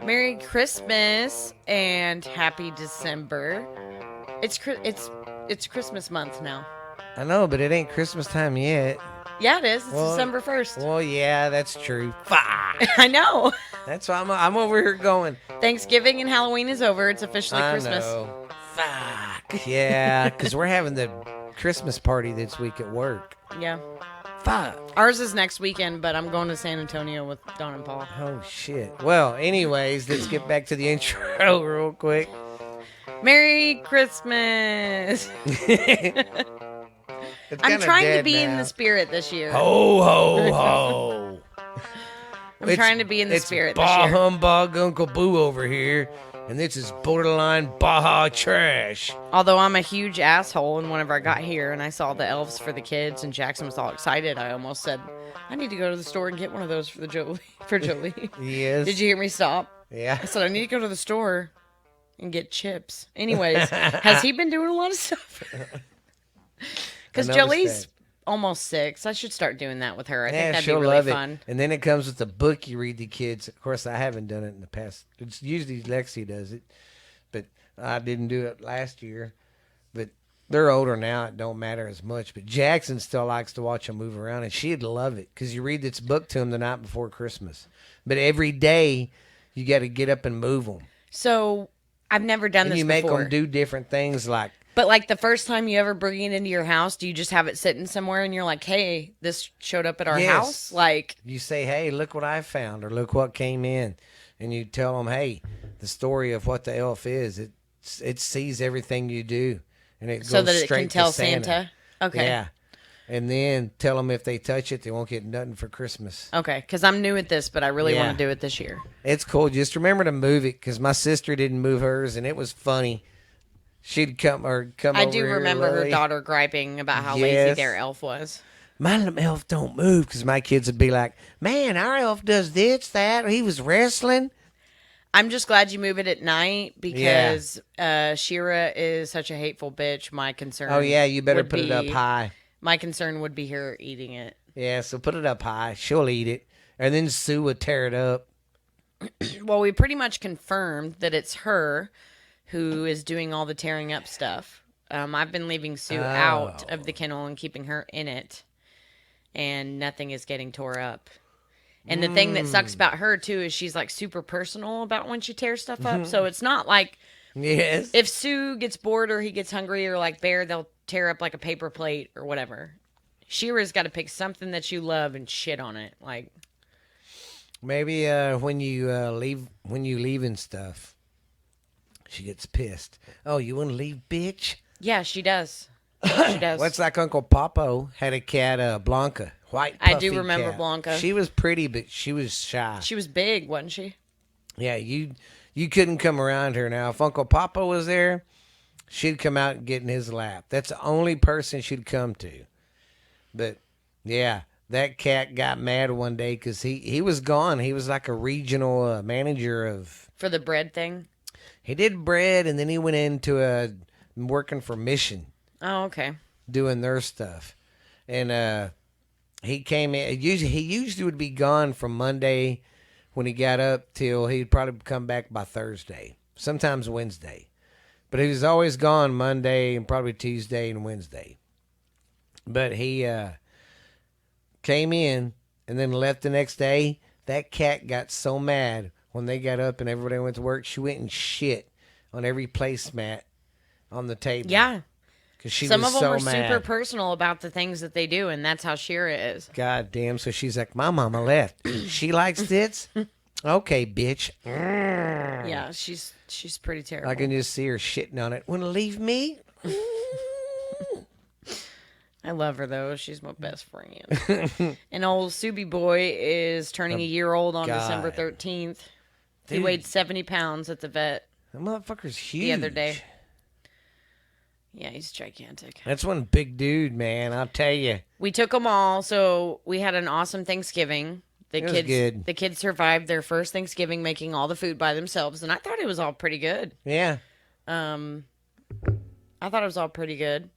Merry Christmas and Happy December. It's Christmas month now. I know, but it ain't Christmas time yet. Yeah, it is. It's Well, December 1st. Well, yeah, that's true. Fuck. I know. That's why I'm over here going. Thanksgiving and Halloween is over. It's officially I Christmas. know. Fuck. Yeah, because we're having the Christmas party this week at work. Yeah. Fuck. Ours is next weekend, but I'm going to San Antonio with Don and Paul. Oh, shit. Well, anyways, let's get back to the intro real quick. Merry Christmas. I'm trying to be in the spirit this year. Ho, ho, ho. I'm trying to be in the spirit this Bah year. humbug Uncle Boo over here, and this is borderline Baja trash. Although I'm a huge asshole, and whenever I got here and I saw the elves for the kids, and Jackson was all excited, I almost said, "I need to go to the store and get one of those for Jolie." Yes. Did you hear me stop? Yeah. I said I need to go to the store and get chips. Anyways, has he been doing a lot of stuff? Because Jolie's almost 6. I should start doing that with her. I think that'd be really fun. And then it comes with the book you read the kids. Of course, I haven't done it in the past. It's usually Lexi does it, but I didn't do it last year. But they're older now. It don't matter as much. But Jackson still likes to watch them move around, and she'd love it because you read this book to him the night before Christmas. But every day, you got to get up and move them. So I've never done this you before. make them do different things like. But like the first time you ever bring it into your house, do you just have it sitting somewhere and you're like, "Hey, this showed up at our house"? Like you say, "Hey, look what I found," or "Look what came in," and you tell them, "Hey, the story of what the elf is. It sees everything you do, and it goes so that it straight can tell to Santa." Okay. Yeah, and then tell them if they touch it, they won't get nothing for Christmas. Okay, because I'm new at this, but I really want to do it this year. It's cool. Just remember to move it, because my sister didn't move hers, and it was funny. She'd come over. I do remember her daughter griping about how lazy their elf was. My elf don't move, because my kids would be like, "Man, our elf does this, that. He was wrestling." I'm just glad you move it at night because Shira is such a hateful bitch. My concern. Oh yeah, you better put it up high. My concern would be her eating it. Yeah, so put it up high. She'll eat it, and then Sue would tear it up. Well, we pretty much confirmed that it's her who is doing all the tearing up stuff. I've been leaving Sue out of the kennel and keeping her in it, and nothing is getting tore up. And the thing that sucks about her, too, is she's, like, super personal about when she tears stuff up. So it's not like if Sue gets bored or he gets hungry or, like, Bear, they'll tear up, like, a paper plate or whatever. Shira's got to pick something that you love and shit on it. Like, maybe when you leave and stuff, she gets pissed. "Oh, you want to leave, bitch?" Yeah, she does. She does. Well, it's like Uncle Popo had a cat, Blanca. White, puffy I do remember cat. Blanca. She was pretty, but she was shy. She was big, wasn't she? Yeah, you couldn't come around her. Now, if Uncle Papa was there, she'd come out and get in his lap. That's the only person she'd come to. But, yeah, that cat got mad one day because he was gone. He was like a regional manager of... For the bread thing? He did bread, and then he went into working for Mission. Oh, okay. Doing their stuff. And he came in. He usually would be gone from Monday when he got up till he'd probably come back by Thursday, sometimes Wednesday. But he was always gone Monday and probably Tuesday and Wednesday. But he came in and then left the next day. That cat got so mad when they got up and everybody went to work. She went and shit on every placemat on the table. Yeah. Some of them so are mad. super personal about the things that they do, and that's how Shira is. God damn. So she's like, "My mama left. She likes this? Okay, bitch." Yeah, she's pretty terrible. I can just see her shitting on it. "Want to leave me?" I love her, though. She's my best friend. And old Subi boy is turning a year old on December 13th. Dude. He weighed 70 pounds at the vet. That motherfucker's huge. The other day. Yeah, he's gigantic. That's one big dude, man. I'll tell you. We took them all, so we had an awesome Thanksgiving. It was good. The kids survived their first Thanksgiving making all the food by themselves, and I thought it was all pretty good. Yeah. I thought it was all pretty good.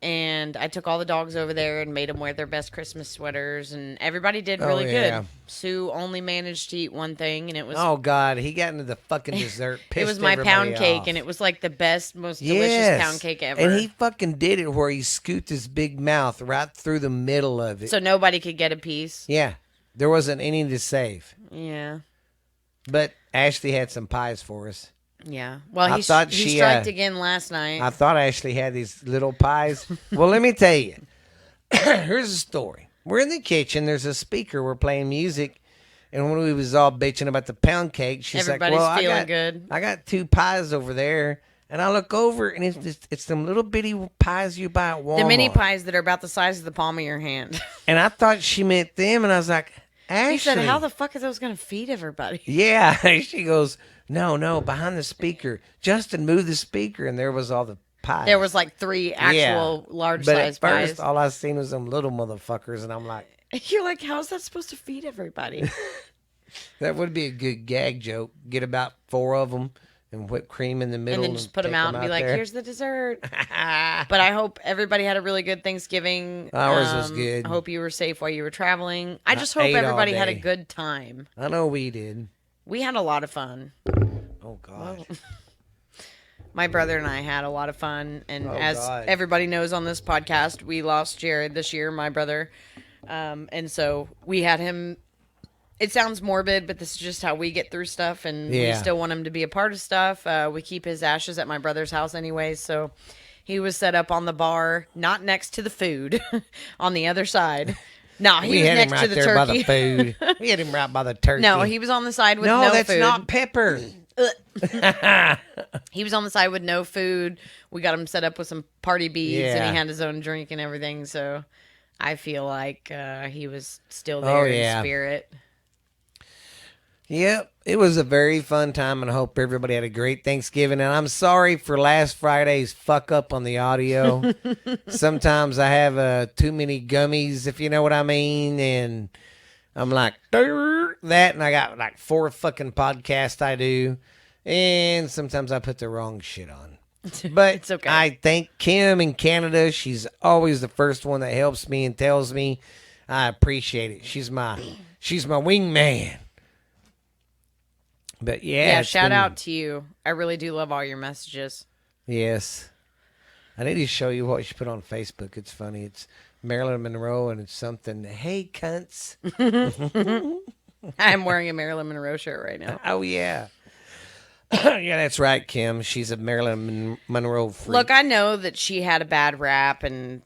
and I took all the dogs over there and made them wear their best Christmas sweaters, and everybody did really yeah. good. Sue only managed to eat one thing, and it was Oh God, he got into the fucking dessert. it was pissed my everybody pound cake, off. and it was like the best, most delicious Yes. pound cake ever. And he fucking did it where he scooped his big mouth right through the middle of it. so nobody could get a piece. Yeah, there wasn't any to save. Yeah. But Ashley had some pies for us. Yeah. Well, I thought he she, striked again last night. I thought Ashley had these little pies. Well, let me tell you. Here's a story. We're in the kitchen. There's a speaker. We're playing music. And when we was all bitching about the pound cake, she's Everybody's like, well, feeling good. I got 2 pies over there. And I look over, and it's them little bitty pies you buy at Walmart. The mini pies that are about the size of the palm of your hand. And I thought she meant them. And I was like, Ashley. He said, how the fuck are those going to feed everybody? Yeah. She goes, no, behind the speaker. Justin, move the speaker. And there was all the pies. There was like 3 actual large But size at first, pies. all I seen was them little motherfuckers. And I'm like, You're like, how's that supposed to feed everybody? that would be a good gag joke. Get about 4 of them and whipped cream in the middle. And then just put them out and be like, there. here's the dessert. But I hope everybody had a really good Thanksgiving. Ours was good. I hope you were safe while you were traveling. I just I hope ate all everybody had a day. good time. I know we did. We had a lot of fun. Oh, God. My brother and I had a lot of fun. And Oh, as God. everybody knows on this podcast, we lost Jared this year, my brother. And so we had him. It sounds morbid, but this is just how we get through stuff. And we Yeah. still want him to be a part of stuff. We keep his ashes at my brother's house anyways. So he was set up on the bar, not next to the food, on the other side. No, he We was had him next to right the there by the turkey. food. We had him right by the turkey. No, he was on the side with No, no that's food. not pepper. He was on the side with no food. We got him set up with some party beads, and Yeah. he had his own drink and everything. So I feel like he was still there Oh, in yeah. spirit. Yep, it was a very fun time, and I hope everybody had a great Thanksgiving. And I'm sorry for last Friday's fuck up on the audio. Sometimes I have too many gummies, if you know what I mean, and I'm like that, and I got like 4 fucking podcasts I do, and sometimes I put the wrong shit on. But It's okay. I thank Kim in Canada. She's always the first one that helps me and tells me. I appreciate it. She's my wingman. But Yeah, it's shout been- out to you. I really do love all your messages. Yes. I need to show you what she put on Facebook. It's funny. It's Marilyn Monroe, and it's something, hey, cunts. I'm wearing a Marilyn Monroe shirt right now. Oh, yeah. Yeah, that's right, Kim. She's a Marilyn Monroe freak. Look, I know that she had a bad rap and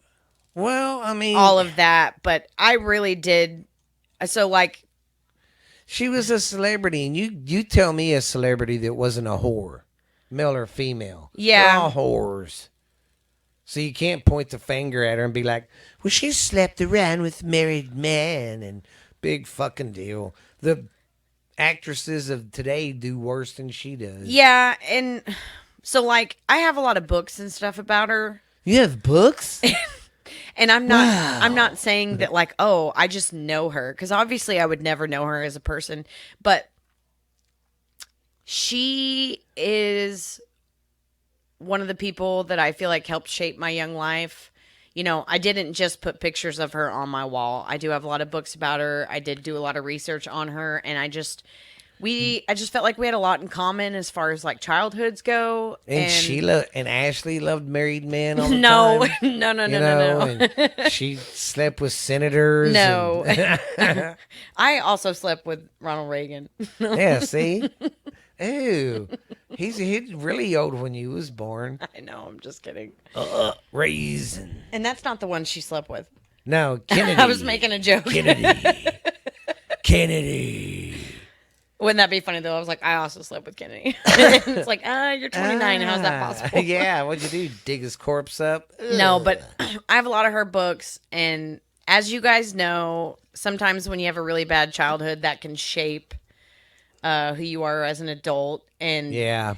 well, I mean, all of that, but I really did. So, like, she was a celebrity, and you tell me a celebrity that wasn't a whore, male or female. Yeah. They're all whores. So you can't point the finger at her and be like, well, she slept around with married men, and big fucking deal. The actresses of today do worse than she does. yeah, and so, like, I have a lot of books and stuff about her. You have books? And I'm not saying that, like, oh, I just know her, because obviously I would never know her as a person, but she is one of the people that I feel like helped shape my young life. You know, I didn't just put pictures of her on my wall. I do have a lot of books about her. I did do a lot of research on her, and I just felt like we had a lot in common as far as like childhoods go. And Ashley loved married men all the no, time. no, You no. and she slept with senators. No. and- I also slept with Ronald Reagan. yeah, see? Ew. He's really old when you was born. I know, I'm just kidding. Raisin. And that's not the one she slept with. No, Kennedy. I was making a joke. Kennedy. Wouldn't that be funny though? I was like, I also slept with Kennedy. It's like, you're 29. How's that possible? Yeah, what'd you do? Dig his corpse up? No, but I have a lot of her books, and as you guys know, sometimes when you have a really bad childhood, that can shape who you are as an adult. And Yeah.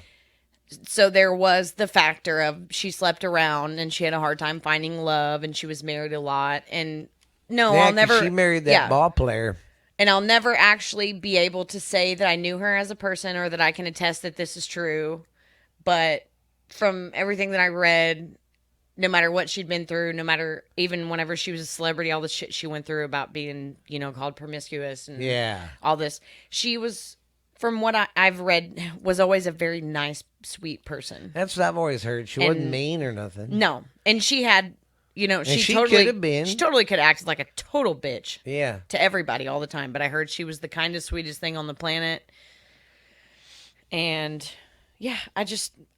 so there was the factor of she slept around and she had a hard time finding love, and she was married a lot. And no, Yeah, I'll 'cause never. She married that yeah. ball player. And I'll never actually be able to say that I knew her as a person or that I can attest that this is true. But from everything that I read, no matter what she'd been through, no matter even whenever she was a celebrity, all the shit she went through about being, called promiscuous and all this. She was, from what I've read, was always a very nice, sweet person. That's what I've always heard. She wasn't mean or nothing. No. And she had, she could have been. She totally could have acted like a total bitch. Yeah. To everybody all the time. But I heard she was the kindest, sweetest thing on the planet. And yeah, I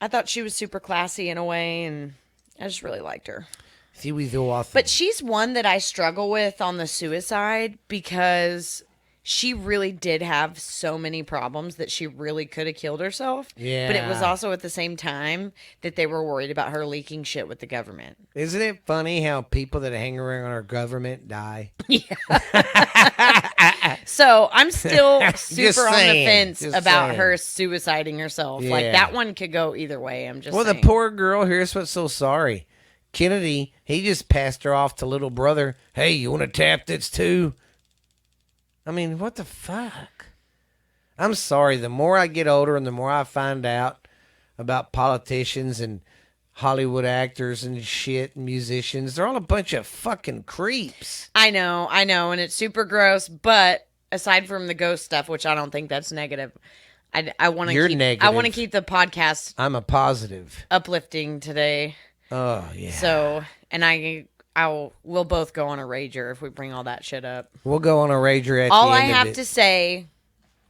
thought she was super classy in a way, and I just really liked her. See, we do awesome. But she's one that I struggle with on the suicide because she really did have so many problems that she really could have killed herself. Yeah. But it was also at the same time that they were worried about her leaking shit with the government. Isn't it funny how people that hang around our government die? Yeah. So I'm still super on the fence about her suiciding herself. Yeah. Like, that one could go either way. I'm just Well, saying. the poor girl, here's what's so sorry. Kennedy, he just passed her off to little brother. Hey, you want to tap this too? I mean, what the fuck? I'm sorry. The more I get older and the more I find out about politicians and Hollywood actors and shit and musicians, they're all a bunch of fucking creeps. I know, and it's super gross. But aside from the ghost stuff, which I don't think that's negative, I want to You're keep. negative. I want to keep the podcast I'm a positive. uplifting today. Oh yeah. So, and we'll both go on a rager if we bring all that shit up. We'll go on a rager at All the I end have of it. to say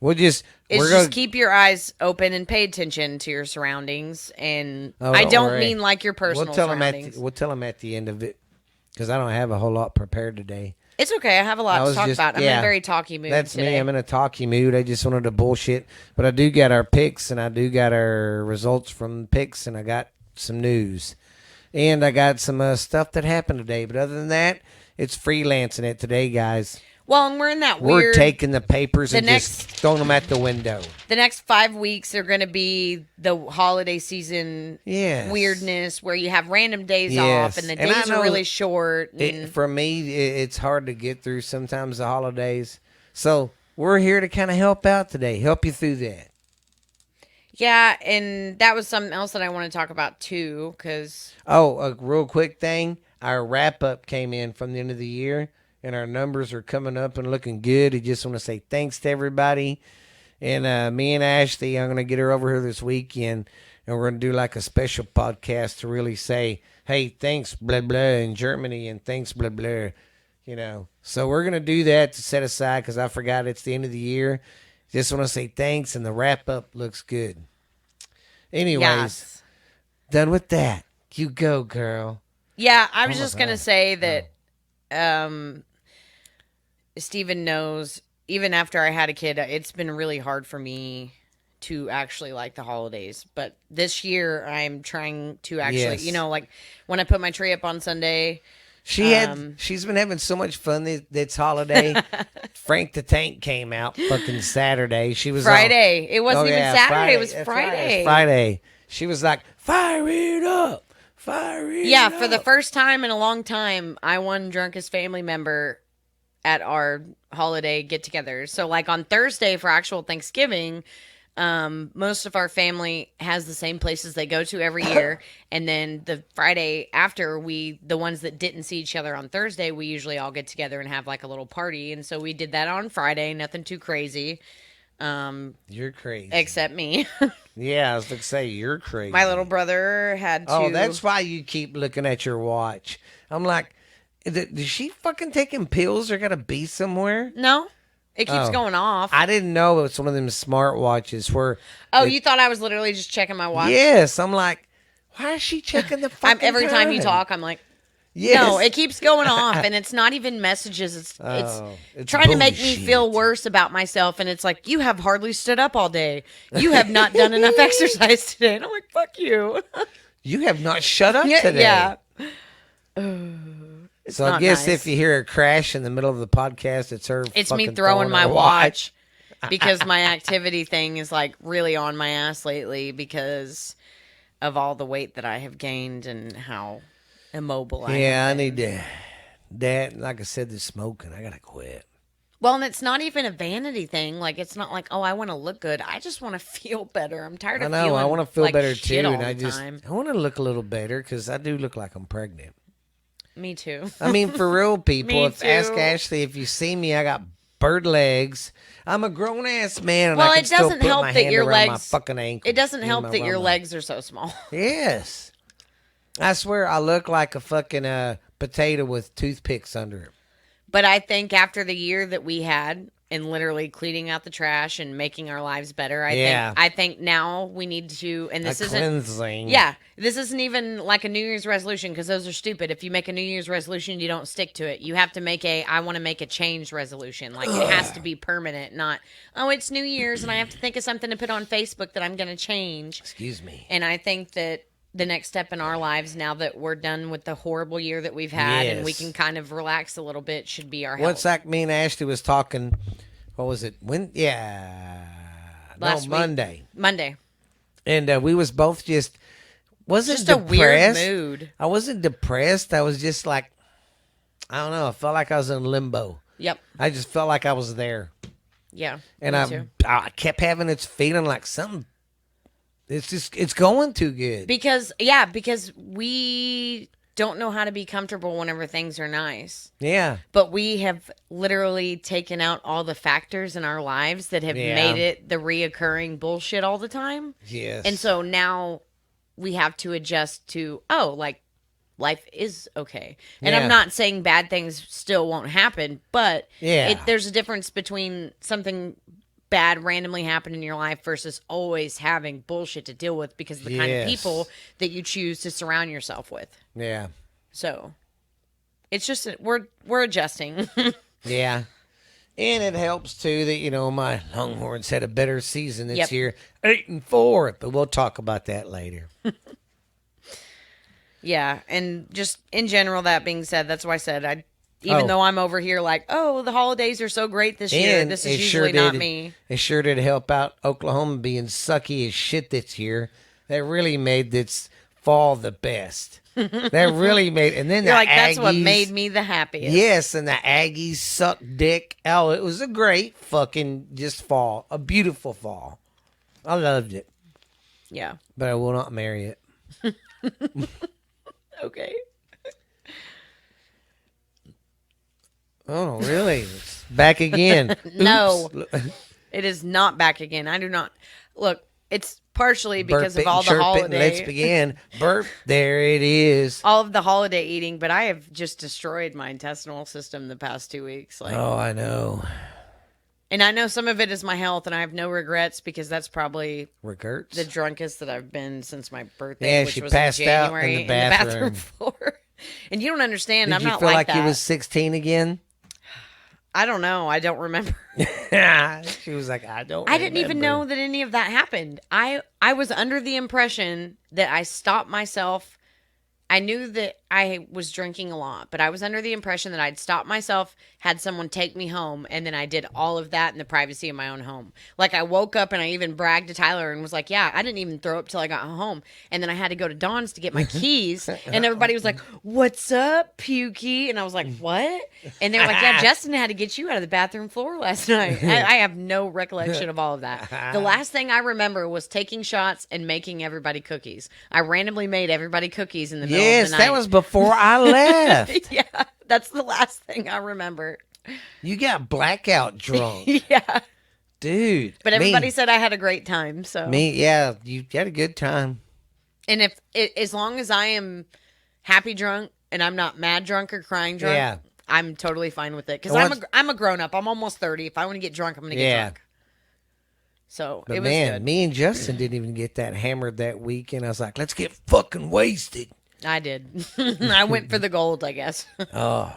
We're is gonna just keep your eyes open and pay attention to your surroundings. And I don't don't worry. mean like your personal surroundings. We'll tell them at the end of it because I don't have a whole lot prepared today. It's okay. I have a lot to talk about. I'm in a very talky mood That's today. me. I'm in a talky mood. I just wanted to bullshit. But I do got our picks, and I do got our results from picks, and I got some news. And I got some stuff that happened today. But other than that, it's freelancing it today, guys. Well, and we're in that We're weird... taking the papers and just throwing them at the window. The next 5 weeks are going to be the holiday season weirdness where you have random days off and the days are really short. And... For me, it's hard to get through sometimes the holidays. So we're here to kind of help out today, help you through that. Yeah, and that was something else that I want to talk about too, because... Oh, a real quick thing. Our wrap-up came in from the end of the year, and our numbers are coming up and looking good. I just want to say thanks to everybody. And me and Ashley, I'm going to get her over here this weekend, and we're going to do like a special podcast to really say, hey, thanks, blah, blah, in Germany, and thanks, blah, blah, So we're going to do that to set aside because I forgot it's the end of the year. Just want to say thanks, and the wrap-up looks good. Anyways, done with that. You go, girl. Yeah, I was just going to say that Steven knows, even after I had a kid, it's been really hard for me to actually like the holidays. But this year, I'm trying to actually, like when I put my tree up on Sunday... She's been having so much fun this holiday. Frank the Tank came out fucking Saturday. She was Friday. It wasn't even Saturday. It was Friday. Friday. She was like, fire it up. Fire it up. Yeah, for the first time in a long time, I won drunkest family member at our holiday get-together. So like on Thursday for actual Thanksgiving... most of our family has the same places they go to every year. And then the Friday after, the ones that didn't see each other on Thursday, we usually all get together and have like a little party. And so we did that on Friday. Nothing too crazy. You're crazy. Except me. Yeah, I was going to say, you're crazy. My little brother had to... Oh, that's why you keep looking at your watch. I'm like, is she fucking taking pills or got to be somewhere? No. It keeps going off. I didn't know it was one of them smart watches where... Oh, you thought I was literally just checking my watch? Yes. I'm like, why is she checking the fucking every time you talk, I'm like... Yes. No, it keeps going off, and it's not even messages. It's trying bullshit. To make me feel worse about myself, and it's like, you have hardly stood up all day. You have not done enough exercise today. And I'm like, fuck you. You have not shut up today. Yeah. So I guess if you hear a crash in the middle of the podcast, it's her. It's me throwing my watch because my activity thing is like really on my ass lately because of all the weight that I have gained and how immobile I am. Yeah, I need to. That, like I said, the smoking. I gotta quit. Well, and it's not even a vanity thing. Like, it's not like, oh, I want to look good. I just want to feel better. I'm tired I of know. feeling I want to feel like better shit too, all and I the just time. I want to look a little better because I do look like I'm pregnant. Me too. I mean, for real, people. Me Ask too. Ashley if you see me. I got bird legs. I'm a grown ass man, and Well, I can it still doesn't put help my that hand your around my legs. fucking ankle. It doesn't help that your legs are so small. Yes, I swear I look like a fucking potato with toothpicks under it. But I think after the year that we had and literally cleaning out the trash and making our lives better, I think now we need to, and this isn't cleansing. Yeah, this isn't even like a New Year's resolution because those are stupid. If you make a New Year's resolution, you don't stick to it. You have to make I want to make a change resolution. Like it has to be permanent, not, oh, it's New Year's and I have to think of something to put on Facebook that I'm going to change. Excuse me. And I think that the next step in our lives, now that we're done with the horrible year that we've had and we can kind of relax a little bit, should be our health. What's like me and Ashley was talking, what was it? Last week. Monday. And we was both wasn't Just a depressed. weird mood. I wasn't depressed. I was just like, I don't know. I felt like I was in limbo. Yep. I just felt like I was there. Yeah. And me too. I kept having this feeling like something. It's going too good. Because we don't know how to be comfortable whenever things are nice. Yeah. But we have literally taken out all the factors in our lives that have made it the reoccurring bullshit all the time. Yes. And so now we have to adjust to, like life is okay. And I'm not saying bad things still won't happen, but there's a difference between something bad randomly happen in your life versus always having bullshit to deal with because of the kind of people that you choose to surround yourself with. Yeah. So it's just we're adjusting. Yeah. And it helps too that my Longhorns had a better season this year, 8-4. But we'll talk about that later. Yeah, and just in general, that being said, that's why I said even though I'm over here like, oh, the holidays are so great this year, this is usually not me. It sure did help out Oklahoma being sucky as shit this year. That really made this fall the best. That really made, and then You're the like, that's what Aggies- made me the happiest. Yes, and the Aggies sucked dick. Oh, it was a great fucking just fall. A beautiful fall. I loved it. Yeah. But I will not marry it. Okay. Oh, really? It's back again. No. Oops. It is not back again. I do not. Look, it's partially because Burp of all it the and chirp it and holiday. let's begin. Burp. There it is. All of the holiday eating, but I have just destroyed my intestinal system the past 2 weeks. Oh, I know. And I know some of it is my health, and I have no regrets because that's probably Regrets? the drunkest that I've been since my birthday, Yeah, which she was passed in out in January the in the bathroom. bathroom floor. And you don't understand. Did I'm you not feel like that. you was 16 again? I don't know. I don't remember. She was like, I don't I didn't even remember. know that any of that happened. I was under the impression that I stopped myself. I knew that I was drinking a lot, but I was under the impression that I'd stopped myself, had someone take me home, and then I did all of that in the privacy of my own home. Like, I woke up and I even bragged to Tyler and was like, yeah, I didn't even throw up till I got home. And then I had to go to Dawn's to get my keys, and everybody was like, what's up, Pukey? And I was like, what? And they were like, yeah, Justin had to get you out of the bathroom floor last night. I have no recollection of all of that. The last thing I remember was taking shots and making everybody cookies. I randomly made everybody cookies in the middle Yes, of the night. that was before I left. Yeah, that's the last thing I remember. You got blackout drunk. Yeah. Dude. But everybody said I had a great time, so. Yeah, you had a good time. And as long as I am happy drunk and I'm not mad drunk or crying drunk, I'm totally fine with it. Because I'm a grown up. I'm almost 30. If I want to get drunk, I'm going to get drunk. So But it was man, good. me and Justin didn't even get that hammered that weekend. I was like, let's get fucking wasted. I did. I went for the gold, I guess. Oh.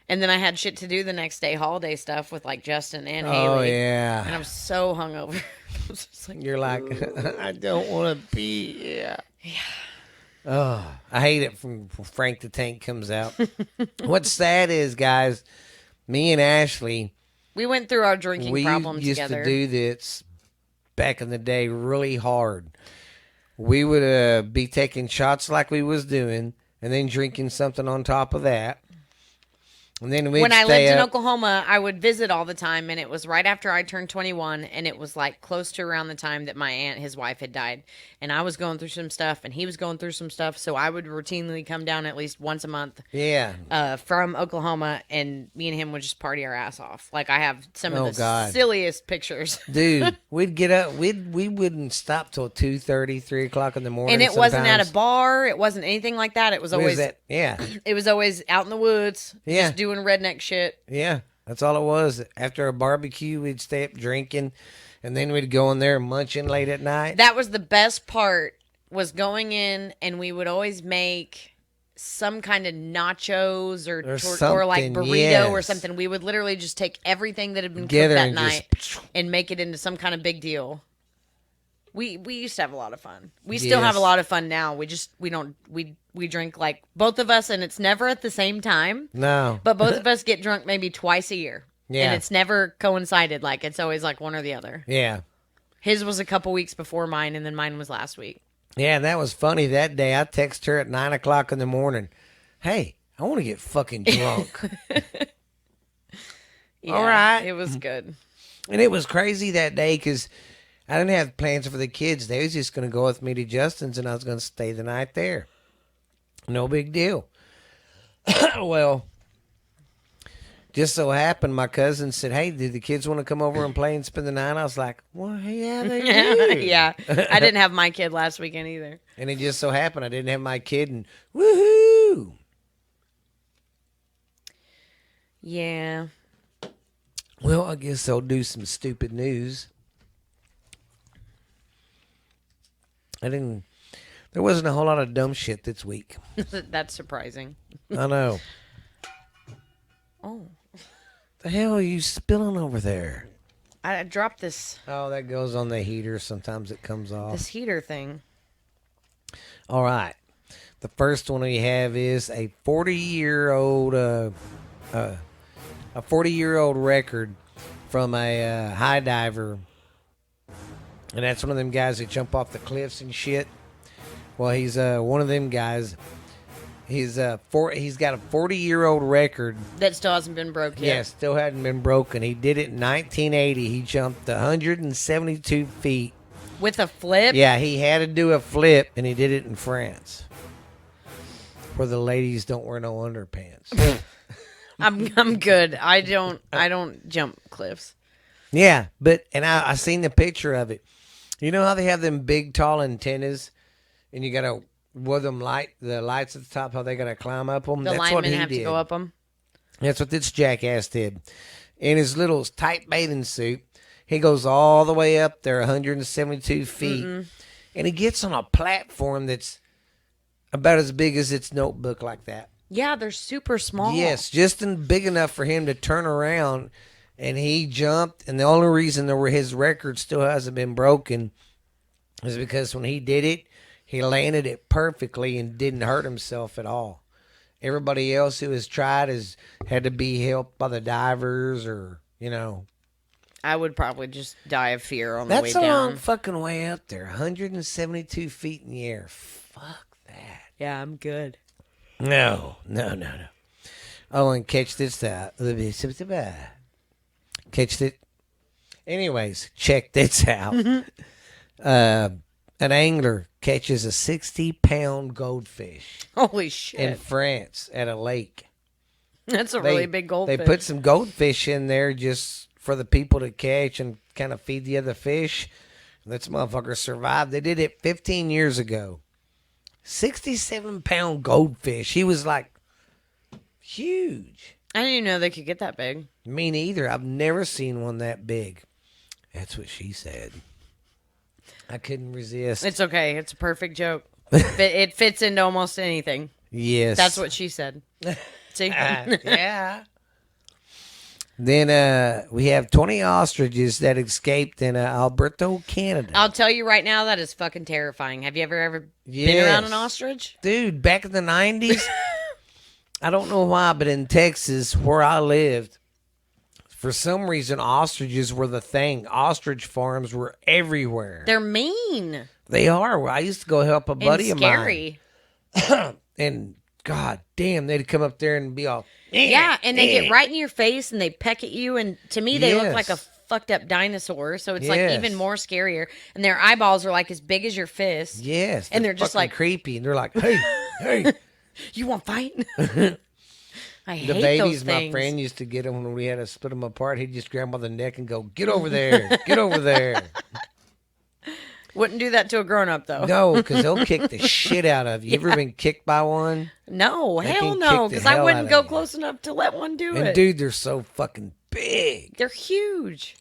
And then I had shit to do the next day, holiday stuff with like Justin and Oh, Haley. yeah. And I'm so hungover. I was just like, You're like, I don't want to be. Yeah. Oh, I hate it when Frank the Tank comes out. What's sad is, guys, me and Ashley, we went through our drinking we problems used together. to do this back in the day really hard. We would be taking shots like we was doing and then drinking something on top of that. And then we'd When I stay lived in up. Oklahoma, I would visit all the time, and it was right after I turned 21, and it was like close to around the time that my aunt, his wife, had died. And I was going through some stuff, and he was going through some stuff, so I would routinely come down at least once a month Yeah. from Oklahoma, and me and him would just party our ass off. Like, I have some of Oh, the God. silliest pictures. Dude, we'd get up. We wouldn't stop till 2:30, 3 o'clock in the morning. And it wasn't at sometimes. a bar. It wasn't anything like that. It was What is always that? Yeah. it was always out in the woods, Yeah. just doing redneck shit. Yeah, that's all it was. After a barbecue, we'd stay up drinking, and then we'd go in there munching late at night. That was the best part, was going in, and we would always make some kind of nachos or like something, burrito or yes. something. We would literally just take everything that had been Together cooked that and night just and make it into some kind of big deal. We used to have a lot of fun. We still have a Yes. lot of fun now. We drink like both of us, and it's never at the same time. no. But both of us get drunk maybe twice a year. Yeah. And it's never coincided. Like, it's always like one or the other. Yeah. His was a couple weeks before mine, and then mine was last week. Yeah, and that was funny. That day, I text her at 9 o'clock in the morning. Hey, I want to get fucking drunk. Yeah, All right. It was good. And it was crazy that day because I didn't have plans for the kids. They was just going to go with me to Justin's, and I was going to stay the night there. No big deal. Well, just so happened, my cousin said, hey, did the kids want to come over and play and spend the night? I was like, well, yeah, they do. Yeah. I didn't have my kid last weekend either. And it just so happened I didn't have my kid, and woohoo! Yeah. Well, I guess I'll do some stupid news. There wasn't a whole lot of dumb shit this week. That's surprising. I know. Oh. The hell are you spilling over there? I dropped this Oh, that goes on the heater. Sometimes it comes off. heater thing. All right. The first one we have is a 40-year-old a 40-year-old record from a high diver. And that's one of them guys that jump off the cliffs and shit. Well, he's one of them guys. He's got a 40-year-old record. That still hasn't been broke Yeah, yet. still hadn't been broken. He did it in 1980. He jumped 172 feet. With a flip? Yeah, he had to do a flip, and he did it in France, where the ladies don't wear no underpants. I'm good. I don't jump cliffs. Yeah, but I seen the picture of it. You know how they have them big, tall antennas, and you gotta with them the lights at the top, how they gotta climb up them. The That's what linemen he have did. to go up them. That's what this jackass did. In his little tight bathing suit, he goes all the way up there, 172 feet, and he gets on a platform that's about as big as its notebook, like that. Yeah, they're super small. Yes, just big enough for him to turn around, and he jumped. And the only reason his record still hasn't been broken is because when he did it, he landed it perfectly and didn't hurt himself at all. Everybody else who has tried has had to be helped by the divers, or I would probably just die of fear on the That's way a down. long fucking way up there. 172 feet in the air. Fuck that. Yeah, I'm good. No. Oh, and catch this out. Catch it. Anyways, check this out. An angler catches a 60-pound goldfish Holy shit. in France at a lake. That's a really big goldfish. They put some goldfish in there just for the people to catch and kind of feed the other fish. This motherfucker survived. They did it 15 years ago. 67-pound goldfish. He was like huge. I didn't even know they could get that big. Me neither. I've never seen one that big. That's what she said. I couldn't resist. It's okay. It's a perfect joke. It fits into almost anything. Yes. That's what she said. See? Yeah. Then we have 20 ostriches that escaped in Alberta, Canada. I'll tell you right now, that is fucking terrifying. Have you ever been Yes. around an ostrich? Dude, back in the 90s, I don't know why, but in Texas, where I lived, for some reason, ostriches were the thing. Ostrich farms were everywhere. They're mean. They are. I used to go help a buddy and of mine. scary. And God damn, they'd come up there and be all, yeah, and they get right in your face and they peck at you, and to me they look like a Yes. fucked up dinosaur, so it's like Yes. even more scarier. And their eyeballs are like as big as your fist. yes. And they're just fucking like- creepy. And they're like, hey, hey. You want to fight? I hate The those babies, my things. friend used to get them when we had to split them apart. He'd just grab them by the neck and go, get over there. Get over there. Wouldn't do that to a grown up though. No, because they'll kick the shit out of you. You ever been kicked by one? No, They hell can no, kick the because I hell wouldn't out go of you. close enough to let one do And it. dude, they're so fucking big. They're huge.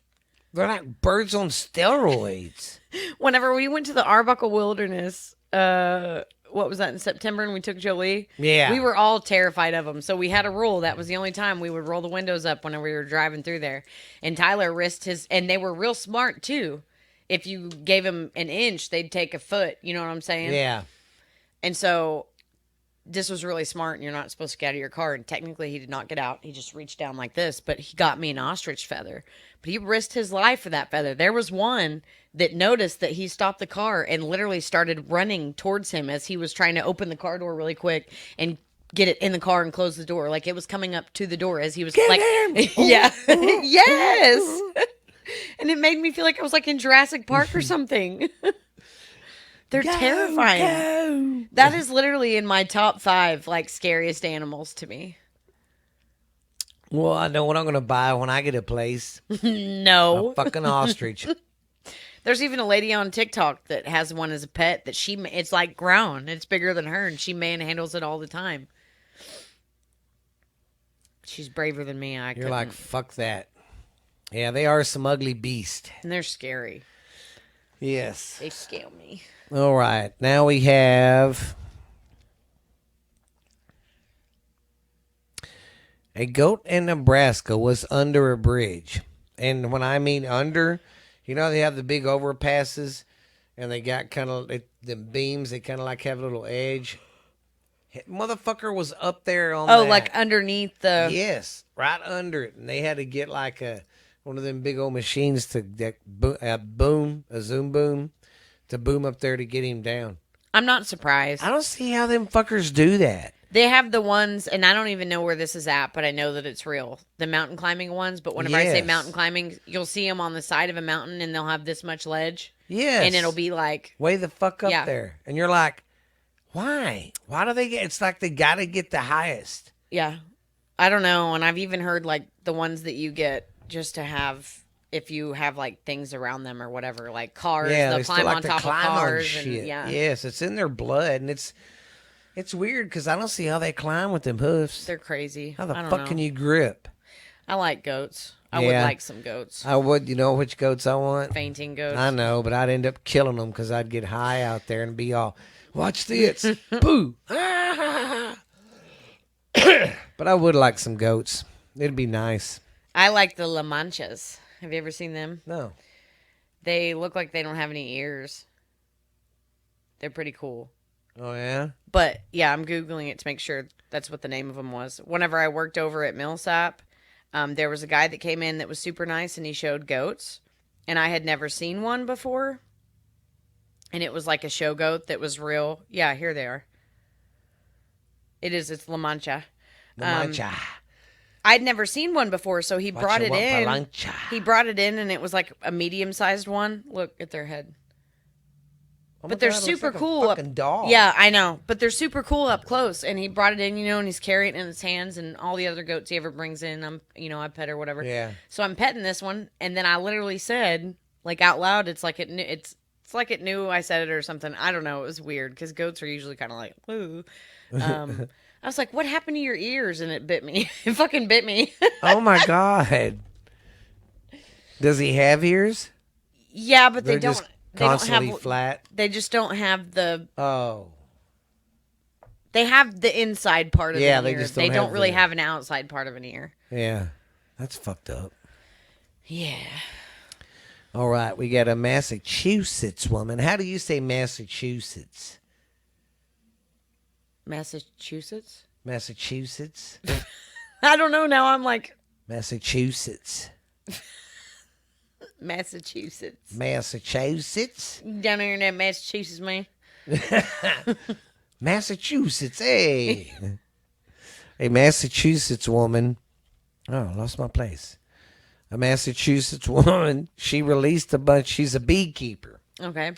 They're like birds on steroids. Whenever we went to the Arbuckle Wilderness, what was that, in September, and we took Jolie? Yeah. We were all terrified of them. So we had a rule. That was the only time we would roll the windows up whenever we were driving through there. And Tyler risked his, and they were real smart too. If you gave him an inch, they'd take a foot. You know what I'm saying? Yeah. And so this was really smart, and you're not supposed to get out of your car. And technically, he did not get out. He just reached down like this, but he got me an ostrich feather. But he risked his life for that feather. There was one that noticed that he stopped the car and literally started running towards him as he was trying to open the car door really quick and get it in the car and close the door. Like it was coming up to the door as he was Get like, him! yeah, yes. And it made me feel like I was like in Jurassic Park or something. They're terrifying. Go. That is literally in my top 5 like scariest animals to me. Well, I know what I'm going to buy when I get a place. No. A fucking ostrich. There's even a lady on TikTok that has one as a pet that it's like grown. It's bigger than her and she manhandles it all the time. She's braver than me. You're like, fuck that. Yeah, they are some ugly beast. and they're scary. Yes. They scale me. All right. Now we have a goat in Nebraska was under a bridge. And when I mean under, you know, they have the big overpasses and they got kind of the beams. They kind of like have a little edge. Motherfucker was up there on Oh, that. like underneath the. Yes, right under it. And they had to get like one of them big old machines to a zoom boom to boom up there to get him down. I'm not surprised. I don't see how them fuckers do that. They have the ones, and I don't even know where this is at, but I know that it's real. The mountain climbing ones. But whenever I say Yes. mountain climbing, you'll see them on the side of a mountain, and they'll have this much ledge. Yes. And it'll be like, way the fuck up Yeah. there. And you're like, why? Why do they get, it's like they got to get the highest. yeah, I don't know. And I've even heard like the ones that you get just to have, if you have like things around them or whatever, like cars, Yeah, they'll they still climb like on to top climb of on cars. shit. And, yeah, Yes, it's in their blood. And it's weird because I don't see how they climb with them hoofs. they're crazy. How the I don't fuck know. can you grip? I like goats. I would Yeah. like some goats. I would, you know which goats I want? Fainting goats. I know, but I'd end up killing them because I'd get high out there and be all, watch this. Boo. But I would like some goats. It'd be nice. I like the La Manchas. Have you ever seen them? No. They look like they don't have any ears. They're pretty cool. Oh, yeah? But yeah, I'm Googling it to make sure that's what the name of them was. Whenever I worked over at Millsap, there was a guy that came in that was super nice and he showed goats. And I had never seen one before. And it was like a show goat that was real. Yeah, here they are. It's La Mancha. La Mancha. I'd never seen one before, so he brought it in. Palancha. He brought it in and it was like a medium-sized one. Look at their head. Oh my But they're God, it looks super like a cool. fucking dog. Yeah, I know. But they're super cool up close. And he brought it in, and he's carrying it in his hands, and all the other goats he ever brings in, I pet or whatever. Yeah. So I'm petting this one, and then I literally said, like out loud, it's like it knew, it's like it knew I said it or something. I don't know. It was weird because goats are usually kind of like, woo. I was like, what happened to your ears? And it bit me. It fucking bit me. Oh, my God. Does he have ears? Yeah, but They're they don't. just They don't constantly have. flat. They just don't have the. Oh. They have the inside part of Yeah, an they ear. just They don't don't have really the- have an outside part of an ear. Yeah. That's fucked up. Yeah. All right. We got a Massachusetts woman. How do you say Massachusetts? Massachusetts? Massachusetts? I don't know. Now I'm like Massachusetts. Massachusetts. Massachusetts? Down there in that Massachusetts, man. Massachusetts, hey. A Massachusetts woman. Oh, I lost my place. A Massachusetts woman. She released a bunch. She's a beekeeper. Okay.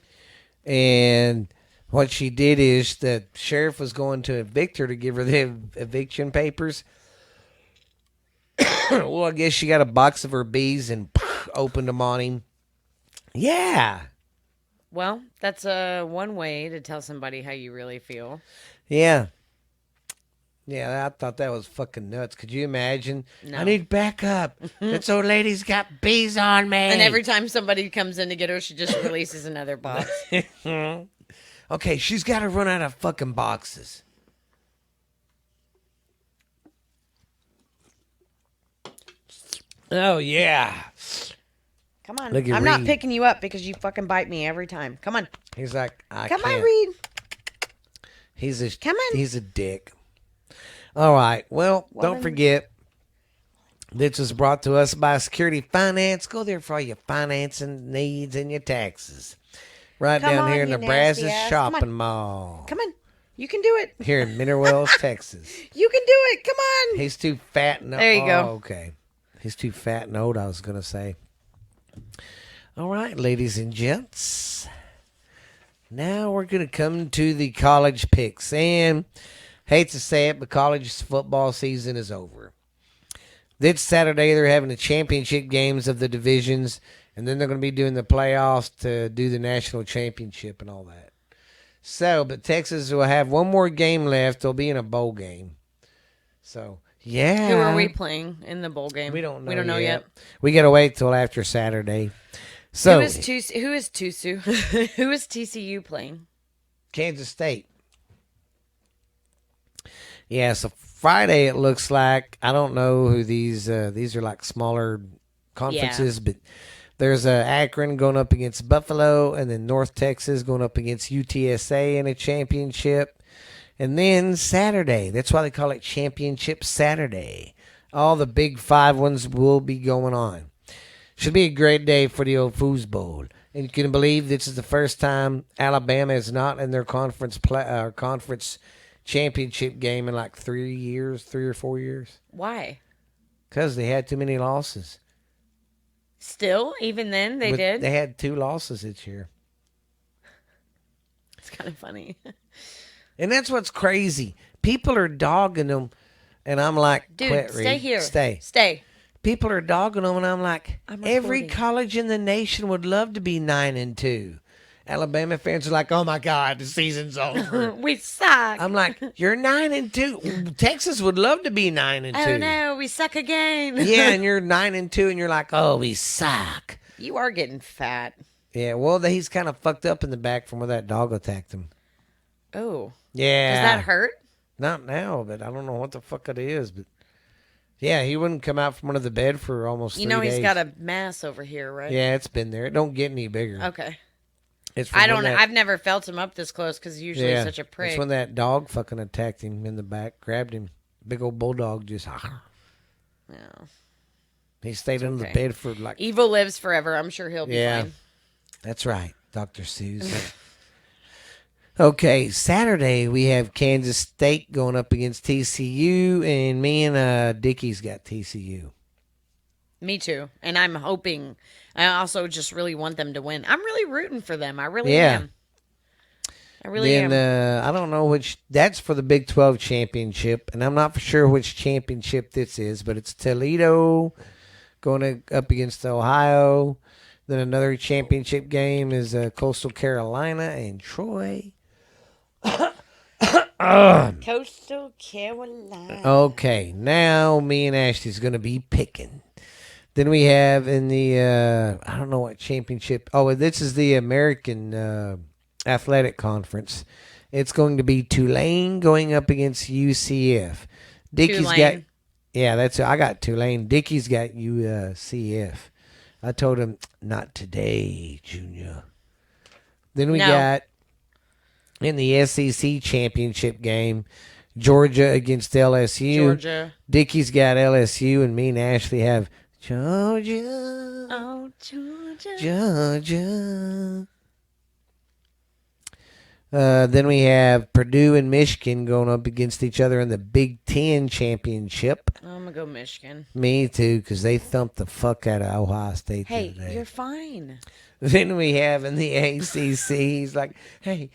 And what she did is the sheriff was going to evict her to give her the eviction papers. Well, I guess she got a box of her bees and opened them on him. Yeah. Well, that's one way to tell somebody how you really feel. Yeah. Yeah, I thought that was fucking nuts. Could you imagine? No. I need backup. This old lady's got bees on me. And every time somebody comes in to get her, she just releases another box. Okay, she's got to run out of fucking boxes. Oh, yeah. Come on. Look at I'm not Reed. picking you up because you fucking bite me every time. Come on. He's like, Come can't. on, Reed. Come on. He's a dick. All right. Well, don't forget, this was brought to us by Security Finance. Go there for all your financing needs and your taxes. Right Come down on, here in you the Brazos nasty ass. Come on. Shopping Mall. Come on. You can do it. Here in Mineral Wells, Texas. You can do it. Come on. He's too fat and old. There you go. Okay. He's too fat and old, I was going to say. All right, ladies and gents. Now we're going to come to the college picks. And hate to say it, but college football season is over. This Saturday, they're having the championship games of the divisions, and then they're going to be doing the playoffs to do the national championship and all that. So, but Texas will have one more game left. They'll be in a bowl game. So, yeah. Who are we playing in the bowl game? We don't know. We don't know yet. We got to wait till after Saturday. So, Who is Tusu? Who is TCU playing? Kansas State. Yeah, so Friday it looks like, I don't know who these are like smaller conferences, but there's Akron going up against Buffalo, and then North Texas going up against UTSA in a championship. And then Saturday, that's why they call it Championship Saturday. All the big 5 ones will be going on. Should be a great day for the old foosball. And you can believe this is the first time Alabama is not in their conference championship game in like 3 or 4 years. Why? Because they had too many losses. Still, even then, they did? They had 2 losses this year. It's kind of funny. And that's what's crazy. People are dogging them, and I'm like, dude, quit, stay Reed. here. Stay. People are dogging them, and I'm like, every college in the nation would love to be 9-2. Alabama fans are like, oh my God, the season's over. We suck. I'm like, you're 9-2. Texas would love to be 9-2. Oh no, we suck again. Yeah, and you're 9-2, and you're like, oh, we suck. You are getting fat. Yeah, well, he's kind of fucked up in the back from where that dog attacked him. Oh. Yeah. Does that hurt? Not now, but I don't know what the fuck it is. But yeah, he wouldn't come out from under the bed for almost 3 days. He's got a mass over here, right? Yeah, it's been there. It don't get any bigger. Okay. It's I don't know. I've never felt him up this close because usually he's such a prick. It's when that dog fucking attacked him in the back, grabbed him. Big old bulldog just. Yeah. He stayed under the bed for like. Evil lives forever. I'm sure he'll be fine. That's right, Dr. Seuss. Okay, Saturday we have Kansas State going up against TCU, and me and Dickie's got TCU. Me too. And I'm hoping. I also just really want them to win. I'm really rooting for them. I really am. I really am. I don't know which. That's for the Big 12 championship, and I'm not for sure which championship this is, but it's Toledo going up against Ohio. Then another championship game is Coastal Carolina and Troy. Coastal Carolina. Okay, now me and Ashley's going to be picking. Then we have in the, I don't know what championship. Oh, this is the American Athletic Conference. It's going to be Tulane going up against UCF. Dickie's got, I got Tulane. Dickie's got UCF. I told him, not today, Junior. Then we got in the SEC championship game, Georgia against LSU. Georgia. Dickie's got LSU, and me and Ashley have Georgia. Oh, Georgia. Georgia. Then we have Purdue and Michigan going up against each other in the Big Ten championship. I'm going to go Michigan. Me too, because they thumped the fuck out of Ohio State the Hey, other day. you're fine. Then we have in the ACC, he's like, hey.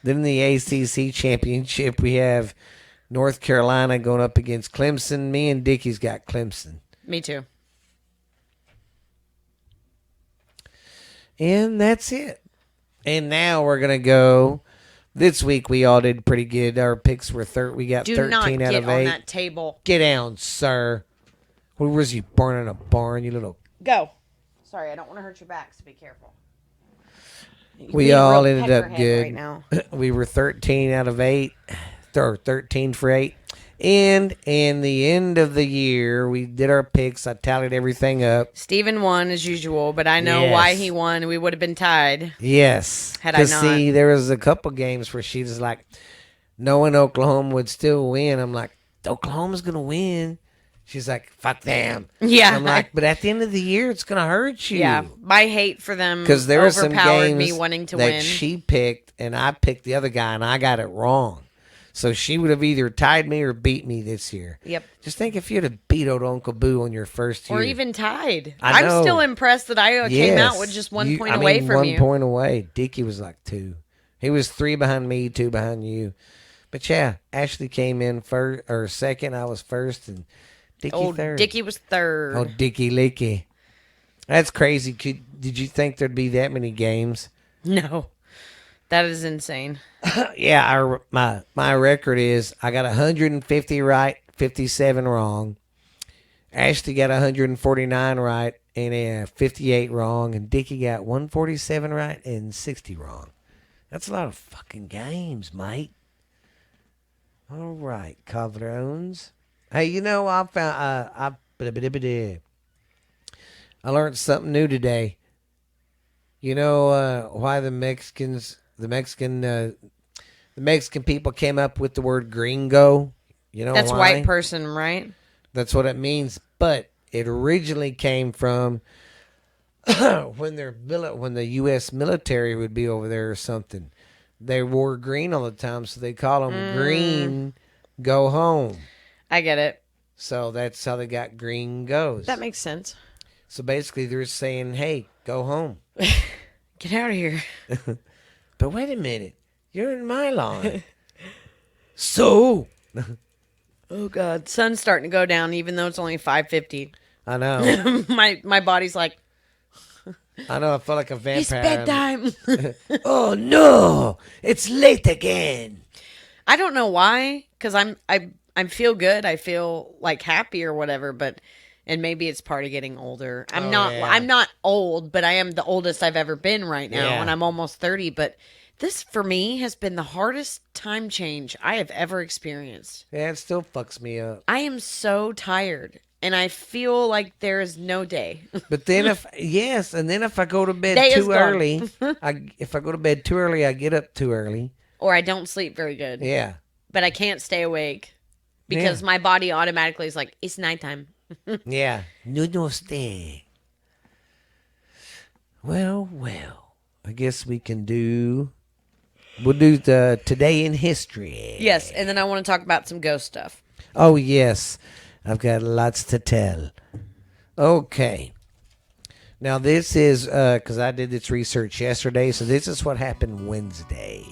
Then in the ACC championship, we have North Carolina going up against Clemson. Me and Dickie's got Clemson. Me too. And that's it. And now we're going to go. This week we all did pretty good. Our picks were we got Do 13 not out get of on 8. that table. Get down, sir. Where was you born in a barn, you little... Go. Sorry, I don't want to hurt your back, so be careful. We all ended up peckerhead good. right now. We were 13 out of 8. Or 13 for 8. And in the end of the year, we did our picks. I tallied everything up. Steven won as usual, but I know why he won. We would have been tied. Yes. Had I not. See, there was a couple games where she was like, knowing Oklahoma would still win. I'm like, Oklahoma's going to win. She's like, fuck them. Yeah. I'm like, but at the end of the year, it's going to hurt you. Yeah. My hate for them Because there were some games me wanting to that win. she picked, and I picked the other guy, and I got it wrong. So she would have either tied me or beat me this year. Yep. Just think if you'd have beat old Uncle Boo on your first year. Or even tied. I know. I'm still impressed that I came out with just 1 point away from you. 1 point away. Dickie was like 2. He was 3 behind me, 2 behind you. But yeah, Ashley came in first or second. I was first, and Dickie third. Dickie was third. Oh, Dickie Licky. That's crazy. Did you think there'd be that many games? No. That is insane. Yeah, my record is I got 150 right, 57 wrong. Ashley got 149 right and 58 wrong, and Dickie got 147 right and 60 wrong. That's a lot of fucking games, mate. All right, Cavrones. Hey, you know I learned something new today. You know why the Mexican people came up with the word gringo? You know That's why? white person, right? That's what it means. But it originally came from when the U.S. military would be over there or something. They wore green all the time, so they call them green go home. I get it. So that's how they got gringos. That makes sense. So basically they're saying, hey, go home. Get out of here. But wait a minute. You're in my lawn. So? Oh, God. Sun's starting to go down, even though it's only 5:50. I know. my body's like, I know. I felt like a vampire. it's bedtime. Oh, no. It's late again. I don't know why, because I feel good. I feel like happy or whatever, and maybe it's part of getting older. I'm not old, but I am the oldest I've ever been right now, and I'm almost 30. But this, for me, has been the hardest time change I have ever experienced. Yeah, it still fucks me up. I am so tired, and I feel like there is no day. But then if I go to bed Day is too gone. early, if I go to bed too early, I get up too early. Or I don't sleep very good. Yeah. But I can't stay awake because my body automatically is like, it's nighttime. Yeah. No stay. Well. I guess we'll do the Today in History. Yes, and then I want to talk about some ghost stuff. Oh, yes. I've got lots to tell. Okay. Now, this is, because I did this research yesterday, so this is what happened Wednesday.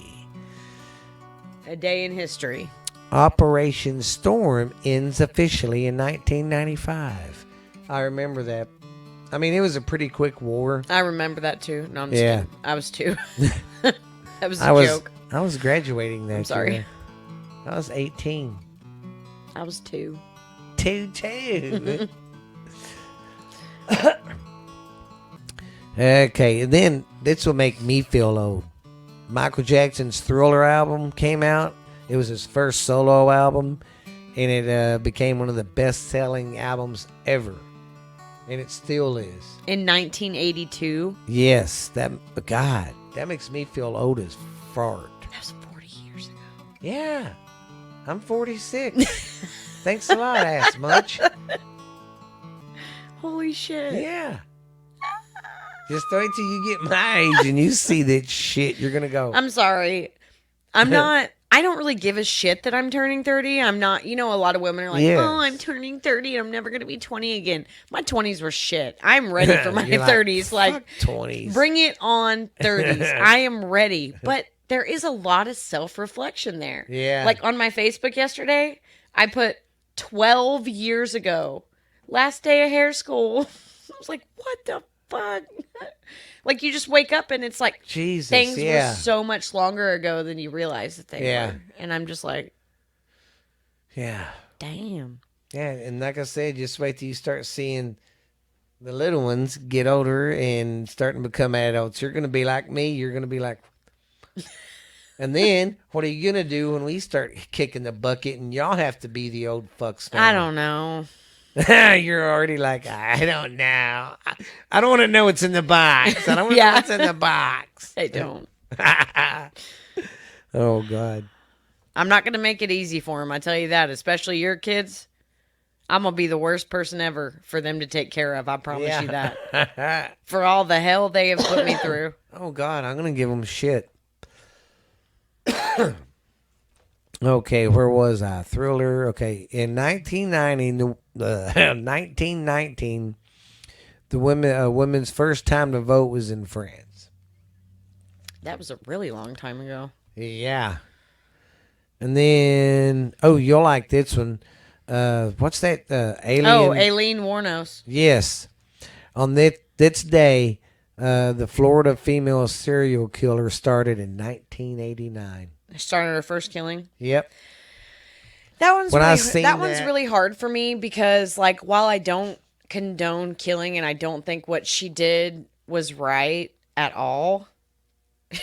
A day in history. Operation Storm ends officially in 1995. I remember that. I mean, it was a pretty quick war. I remember that too. No, I'm just kidding. I was 2. That was a joke. I was graduating that I'm sorry. year. I was 18. I was 2. 2. Okay, and then this will make me feel old. Michael Jackson's Thriller album came out. It was his first solo album, and it became one of the best-selling albums ever, and it still is. In 1982? Yes, that makes me feel old as fart. That was 40 years ago. Yeah, I'm 46. Thanks a lot, ass much. Holy shit. Yeah. Just wait till you get my age and you see that shit. You're gonna go. I'm sorry. I'm not. I don't really give a shit that I'm turning 30. I'm not. You know, a lot of women are like, Yes. "Oh, I'm turning 30 and I'm never gonna be 20 again." My 20s were shit. I'm ready for my You're 30s. Like, 20s. bring it on 30s. I am ready. But there is a lot of self-reflection there. Yeah. Like on my Facebook yesterday, I put 12 years ago, last day of hair school. I was like, what the fuck? Like, you just wake up and it's like Jesus, things yeah. were so much longer ago than you realize that they Yeah. were. And I'm just like, Yeah. damn. Yeah, and like I said, just wait till you start seeing the little ones get older and starting to become adults. You're going to be like me. You're going to be like... And then, what are you going to do when we start kicking the bucket and y'all have to be the old fucks now? I don't know. You're already like, I don't know. I don't want to know what's in the box. I don't want to know what's in the box. I don't. Oh, God. I'm not going to make it easy for them. I tell you that, especially your kids. I'm going to be the worst person ever for them to take care of. I promise you that. For all the hell they have put me through. Oh, God. I'm going to give them shit. Okay, where was I? Thriller. Okay, in 1919, the women's first time to vote was in France. That was a really long time ago. Yeah. And then, oh, you'll like this one. What's that? Alien. Oh, Aileen Wuornos. Yes. On this day, the Florida female serial killer started in 1989. Started her first killing. Yep. That one's When I really, seen that one's that- really hard for me because, like, while I don't condone killing and I don't think what she did was right at all, a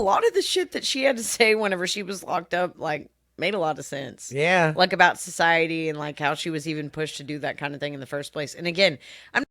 lot of the shit that she had to say whenever she was locked up, like, made a lot of sense. Yeah. Like, about society and, like, how she was even pushed to do that kind of thing in the first place. And again, I'm